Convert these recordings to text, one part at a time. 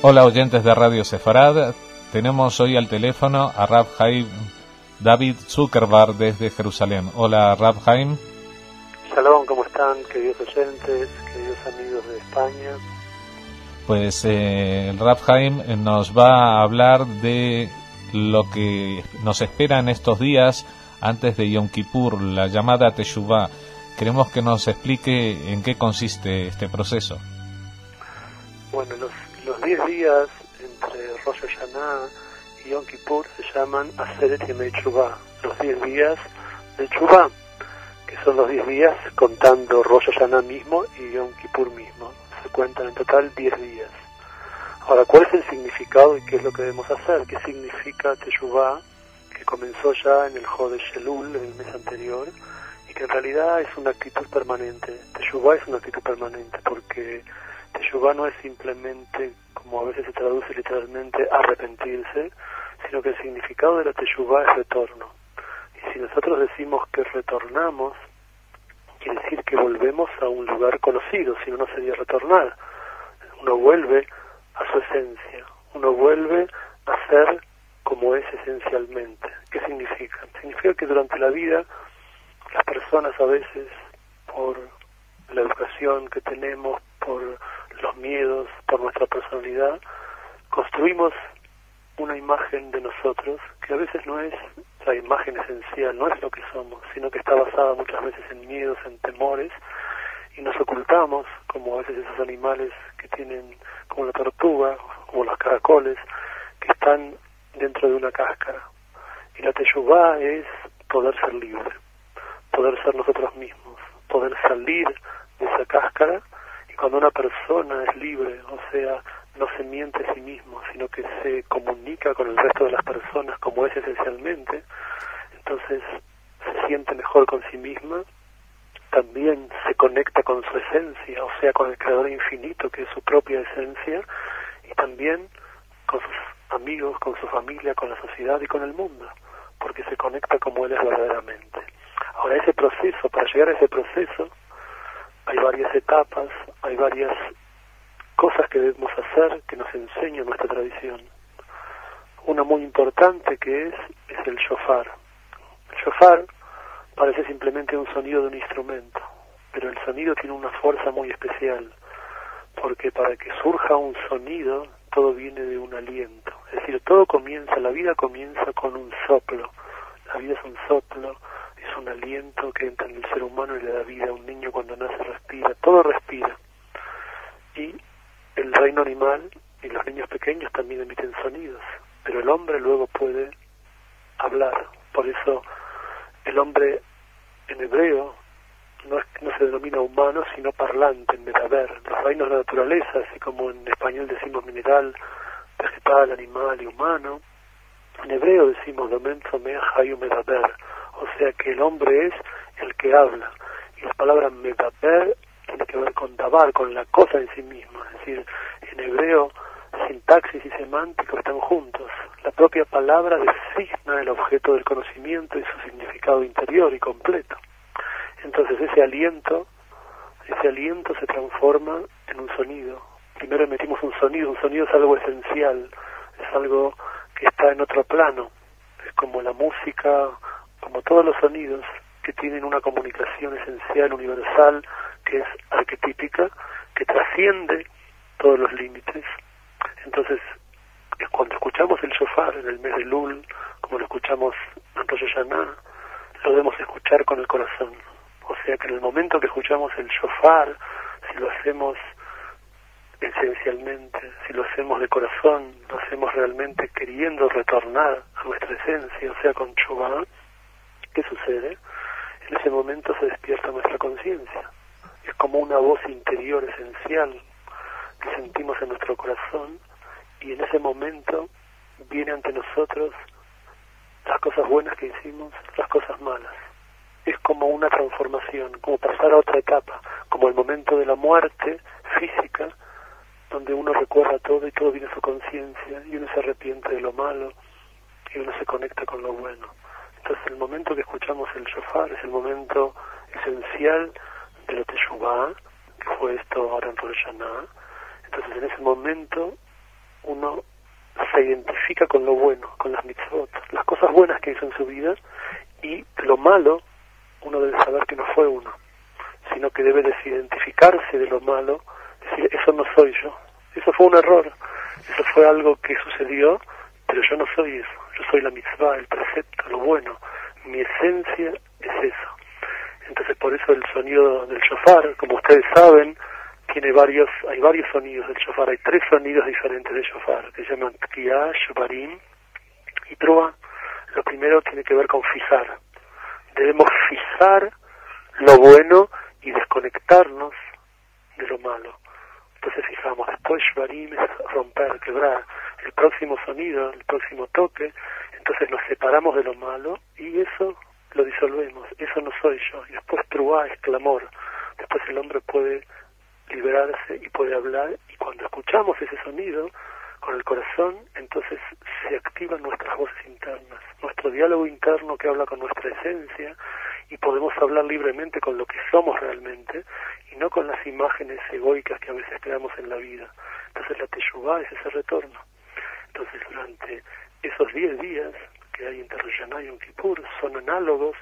Hola oyentes de Radio Sefarad, tenemos hoy al teléfono a Rav Haim David Zuckerberg desde Jerusalén. Hola Rav Haim. Shalom, ¿cómo están, queridos oyentes, queridos amigos de España? Pues el Rav Haim nos va a hablar de lo que nos espera en estos días antes de Yom Kippur, la llamada Teshuvah. Queremos que nos explique en qué consiste este proceso. Bueno, los 10 días entre Rosh Hashanah y Yom Kippur se llaman Aseret Yemei Teshuvah, los 10 días de Teshuvah, que son los 10 días contando Rosh Hashanah mismo y Yom Kippur mismo. Se cuentan en total 10 días. Ahora, ¿cuál es el significado y qué es lo que debemos hacer? ¿Qué significa Teshuvah, que comenzó ya en el Jodesh Elul, en el mes anterior, y que en realidad es una actitud permanente? Teshuvah es una actitud permanente, porque Teshuvah no es simplemente, como a veces se traduce literalmente, arrepentirse, sino que el significado de la Teshuvah es retorno. Y si nosotros decimos que retornamos, quiere decir que volvemos a un lugar conocido, si no, no sería retornar. Uno vuelve a su esencia, uno vuelve a ser como es esencialmente. ¿Qué significa? Significa que durante la vida las personas a veces, por la educación que tenemos, por los miedos, por nuestra personalidad, construimos una imagen de nosotros que a veces no es la imagen esencial, no es lo que somos, sino que está basada muchas veces en miedos, en temores, y nos ocultamos, como a veces esos animales que tienen, como la tortuga, como los caracoles, que están dentro de una cáscara. Y la Teshuvah es poder ser libre, poder ser nosotros mismos, poder salir de esa cáscara. Y cuando una persona es libre, o sea, no se miente a sí mismo, sino que se comunica con el resto de las personas como es esencialmente, entonces se siente mejor con sí misma, también se conecta con su esencia, o sea, con el Creador infinito, que es su propia esencia, y también con sus amigos, con su familia, con la sociedad y con el mundo, porque se conecta como Él es verdaderamente. Ahora, ese proceso, para llegar a ese proceso, hay varias etapas, hay varias cosas que debemos hacer que nos enseña nuestra tradición. Una muy importante que es el shofar. El shofar parece simplemente un sonido de un instrumento, pero el sonido tiene una fuerza muy especial, porque para que surja un sonido, todo viene de un aliento. Es decir, todo comienza, la vida comienza con un soplo. La vida es un soplo, es un aliento que entra en el ser humano y le da vida. Un niño cuando nace respira, todo respira. Y el reino animal y los niños pequeños también emiten sonidos, pero el hombre luego puede hablar. Por eso el hombre en hebreo no se denomina humano, sino parlante, medaber. Los reinos de la naturaleza, así como en español decimos mineral, vegetal, animal y humano, en hebreo decimos domen someh hayu medaber, o sea que el hombre es el que habla. Y la palabra medaber tiene que ver con dabar, con la cosa en sí misma. Es decir, en hebreo sintaxis y semántica están juntos. La propia palabra designa el objeto del conocimiento y su significado interior y completo. Entonces ese aliento se transforma en un sonido. Primero emitimos un sonido es algo esencial, es algo que está en otro plano, es como la música, como todos los sonidos que tienen una comunicación esencial, universal, que es arquetípica, que trasciende todos los límites. Entonces, cuando escuchamos el shofar en el mes de Elul, como lo escuchamos en Rosh Hashanah, lo debemos escuchar con el corazón. O sea que en el momento que escuchamos el shofar, si lo hacemos esencialmente, si lo hacemos de corazón, lo hacemos realmente queriendo retornar a nuestra esencia, o sea, con Teshuvah, ¿qué sucede? En ese momento se despierta nuestra conciencia. Es como una voz interior esencial que sentimos en nuestro corazón, y en ese momento viene ante nosotros las cosas buenas que hicimos, las cosas malas. Es como una transformación, como pasar a otra etapa, como el momento de la muerte física, donde uno recuerda todo y todo viene a su conciencia, y uno se arrepiente de lo malo, y uno se conecta con lo bueno. Entonces el momento que escuchamos el shofar es el momento esencial de la Teshuvah, que fue esto ahora en Rosh Hashanah. Entonces en ese momento uno se identifica con lo bueno, con las mitzvot, las cosas buenas que hizo en su vida, y lo malo uno debe saber que no fue uno, sino que debe desidentificarse de lo malo, decir, eso no soy yo, eso fue un error, eso fue algo que sucedió, pero yo no soy eso, yo soy la mitzvah, el precepto, lo bueno, mi esencia es eso. Entonces por eso el sonido del shofar, como ustedes saben, hay varios sonidos del shofar, hay 3 sonidos diferentes del shofar, que se llaman Tkiyah, Shvarim y Trua. Lo primero tiene que ver con fijar. Debemos fijar lo bueno y desconectarnos de lo malo. Entonces fijamos, después Shvarim es romper, quebrar. El próximo sonido, el próximo toque, entonces nos separamos de lo malo y eso lo disolvemos, eso no soy yo. Y después Trua es clamor, después el hombre puede liberarse y puede hablar, y cuando escuchamos ese sonido con el corazón, entonces se activan nuestras voces internas, nuestro diálogo interno que habla con nuestra esencia, y podemos hablar libremente con lo que somos realmente y no con las imágenes egoicas que a veces creamos en la vida. Entonces la Teshuvá es ese retorno. Entonces durante esos 10 días que hay entre Rosh Hashanah y Yom Kippur son análogos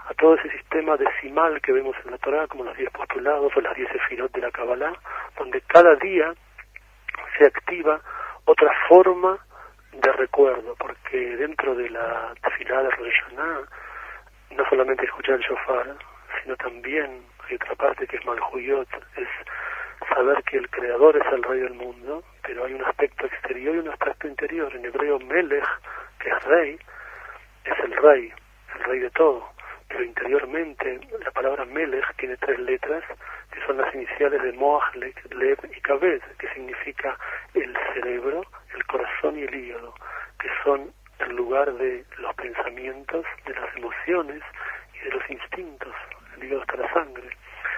a todo ese sistema decimal que vemos en la Torá, como los 10 postulados o las 10 sefirot de la Kabbalah, donde cada día se activa otra forma de recuerdo, porque dentro de la tefilá de Rosh Hashanah no solamente escuchar el shofar, sino también hay otra parte que es Malhuyot, es saber que el Creador es el Rey del mundo, pero hay un aspecto exterior y un aspecto interior. En hebreo, Melech, que es Rey, es el Rey de todo. Pero interiormente, la palabra Melech tiene 3 letras, que son las iniciales de Moach, Lev y Kaved, que significa el cerebro, el corazón y el hígado, que son el lugar de los pensamientos, de las emociones y de los instintos. El hígado está la sangre.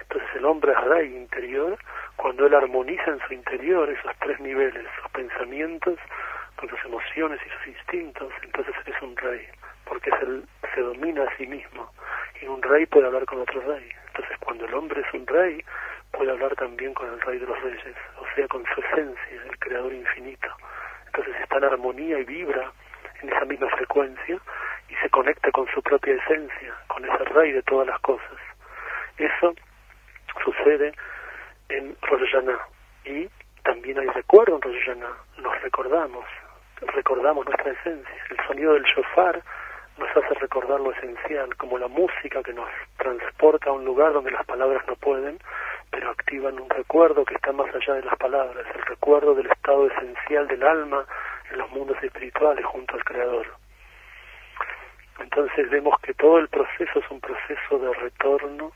Entonces el hombre es Rey interior, cuando él armoniza en su interior esos 3 niveles, sus pensamientos con sus emociones y sus instintos, entonces es un rey, porque se domina a sí mismo, y un rey puede hablar con otro rey. Entonces cuando el hombre es un rey, puede hablar también con el Rey de los Reyes, o sea, con su esencia, el Creador infinito. Entonces está en armonía y vibra en esa misma frecuencia, y se conecta con su propia esencia, con ese Rey de todas las cosas. Eso sucede en Rosh Hashanah, y también hay recuerdo en Rosh Hashanah, nos recordamos nuestra esencia. El sonido del shofar nos hace recordar lo esencial, como la música que nos transporta a un lugar donde las palabras no pueden, pero activan un recuerdo que está más allá de las palabras, el recuerdo del estado esencial del alma en los mundos espirituales junto al Creador. Entonces vemos que todo el proceso es un proceso de retorno,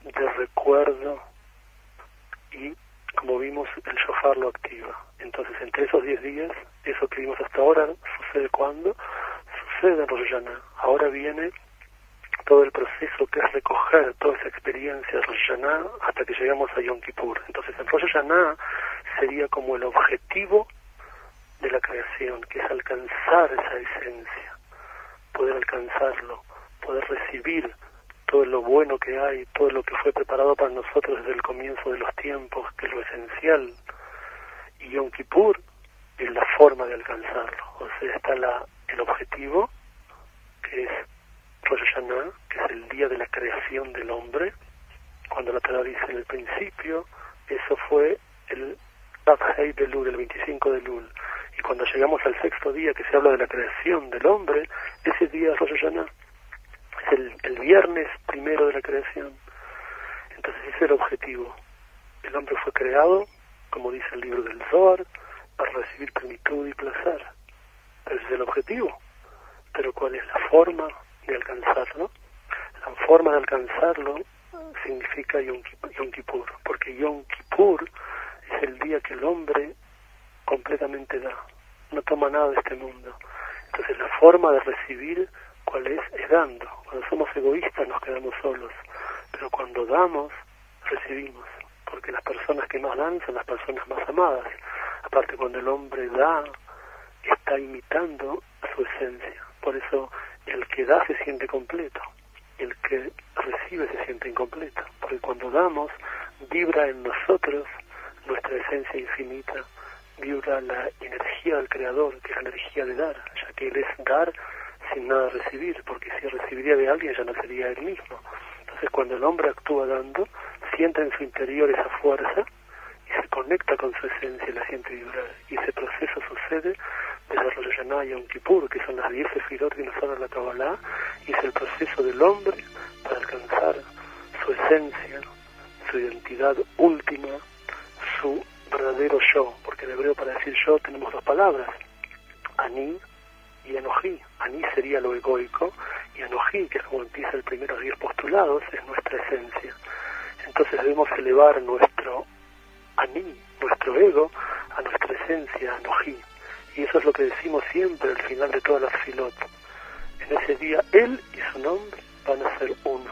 de recuerdo, y como vimos, el shofar lo activa. Entonces entre esos 10 días, eso que vimos hasta ahora, ¿sucede cuándo? Sucede en Rosh Hashanah. Ahora viene todo el proceso que es recoger toda esa experiencia de Rosh Hashanah hasta que llegamos a Yom Kippur. Entonces en Rosh Hashanah sería como el objetivo de la creación, que es alcanzar esa esencia, poder alcanzarlo, poder recibir todo lo bueno que hay, todo lo que fue preparado para nosotros desde el comienzo de los tiempos, que es lo esencial. Y Yom Kippur es la forma de alcanzarlo. O sea, está el objetivo, que es Rosh Hashanah, que es el día de la creación del hombre. Cuando la Torá dice en el principio, eso fue el Tav Hei de Elul, el 25 de Elul. Y cuando llegamos al 6º día, que se habla de la creación del hombre, ese día es Rosh Hashanah. Es el viernes primero de la creación. Entonces ese es el objetivo. El hombre fue creado, como dice el libro del Zohar, para recibir plenitud y placer. Pero ese es el objetivo. Pero ¿cuál es la forma de alcanzarlo? La forma de alcanzarlo significa Yom Kippur, porque Yom Kippur es el día que el hombre completamente da, no toma nada de este mundo. Entonces la forma de recibir, ¿cuál es? Es dando. Cuando somos egoístas nos quedamos solos, pero cuando damos, recibimos, porque las personas que más dan son las personas más amadas. Aparte, cuando el hombre da, está imitando a su esencia. Por eso el que da se siente completo, el que recibe se siente incompleto, porque cuando damos, vibra en nosotros nuestra esencia infinita, vibra la energía del Creador, que es la energía de dar, ya que Él es dar sin nada recibir, porque si recibiría de alguien ya no sería Él mismo. Entonces cuando el hombre actúa dando, siente en su interior esa fuerza y se conecta con su esencia y la siente vibrar. Y ese proceso sucede desde Rosh Hashanah y Yom Kippur, que son las 10 sefirot que nos habla la Kabbalah, y es el proceso del hombre para alcanzar su esencia, su identidad última, su verdadero yo, porque en hebreo para decir yo tenemos dos palabras, Ani y Anoji. Ani sería lo egoico, y Anoji, que es como empieza el primero de los 10 postulados, es nuestra esencia. Entonces debemos elevar nuestro Ani, nuestro ego, a nuestra esencia, Anoji. Y eso es lo que decimos siempre al final de todas las filot. En ese día, Él y su nombre van a ser uno.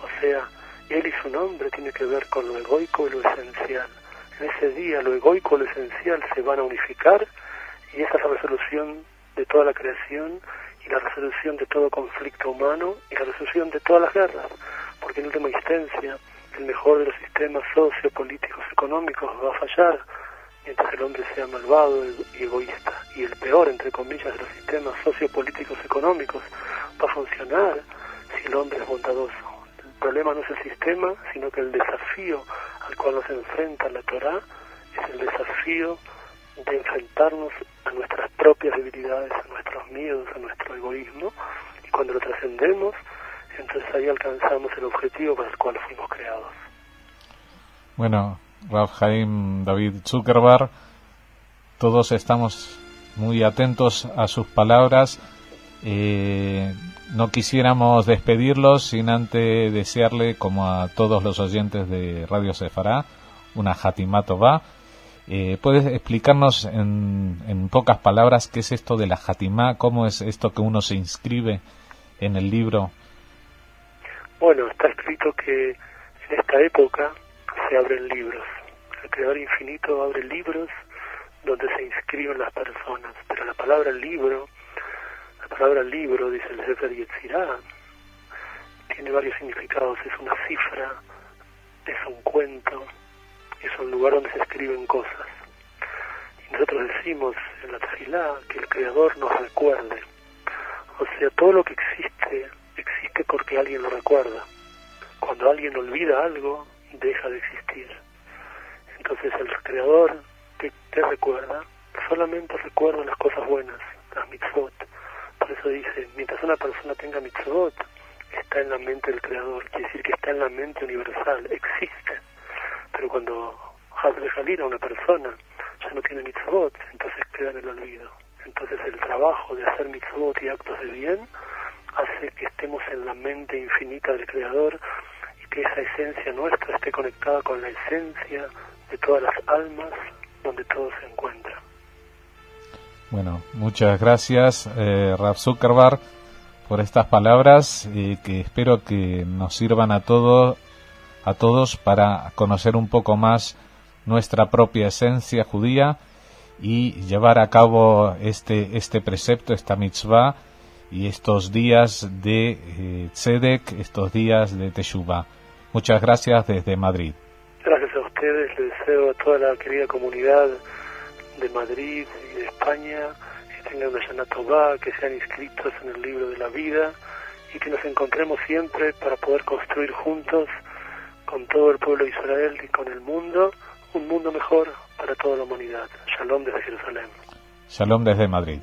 O sea, Él y su nombre tiene que ver con lo egoico y lo esencial. En ese día, lo egoico y lo esencial se van a unificar, y esa es la resolución de toda la creación, y la resolución de todo conflicto humano, y la resolución de todas las guerras. Porque en última instancia, el mejor de los sistemas sociopolíticos económicos va a fallar mientras el hombre sea malvado y egoísta, y el peor, entre comillas, de los sistemas sociopolíticos económicos va a funcionar si el hombre es bondadoso. El problema no es el sistema, sino que el desafío al cual nos enfrenta la Torá es el desafío de enfrentarnos a nuestras propias debilidades, a nuestros miedos, a nuestro egoísmo, y cuando lo trascendemos, entonces ahí alcanzamos el objetivo para el cual fuimos creados. Bueno, Rav Chaim David Zuckerberg, todos estamos muy atentos a sus palabras. No quisiéramos despedirlos sin antes desearle, como a todos los oyentes de Radio Sefará, una Hatimá Tová. ¿Puedes explicarnos en pocas palabras qué es esto de la Hatimá? ¿Cómo es esto que uno se inscribe en el libro? Bueno, está escrito que en esta época se abren libros. El Creador Infinito abre libros donde se inscriben las personas. Pero la palabra libro, dice el Sefer Yetzirah, tiene varios significados. Es una cifra, es un cuento, es un lugar donde se escriben cosas. Y nosotros decimos en la Tefilá que el Creador nos recuerde. O sea, todo lo que existe porque alguien lo recuerda. Cuando alguien olvida algo, deja de existir. Entonces el Creador te recuerda, solamente recuerda las cosas buenas, las mitzvot. Por eso dice, mientras una persona tenga mitzvot, está en la mente del Creador, quiere decir que está en la mente universal, existe. Pero cuando Jalina, una persona, ya no tiene mitzvot, entonces queda en el olvido. Entonces el trabajo de hacer mitzvot y actos de bien hace que estemos en la mente infinita del Creador, y que esa esencia nuestra esté conectada con la esencia de todas las almas donde todo se encuentra. Bueno, muchas gracias, Rav Zuckerberg, por estas palabras, que espero que nos sirvan a todos para conocer un poco más nuestra propia esencia judía y llevar a cabo este precepto, esta mitzvah, y estos días de Tzedek, estos días de Teshuvah. Muchas gracias desde Madrid. Gracias a ustedes, les deseo a toda la querida comunidad de Madrid y de España que tengan una Shana Tová, que sean inscritos en el libro de la vida, y que nos encontremos siempre para poder construir juntos con todo el pueblo de Israel y con el mundo, un mundo mejor para toda la humanidad. Shalom desde Jerusalén. Shalom desde Madrid.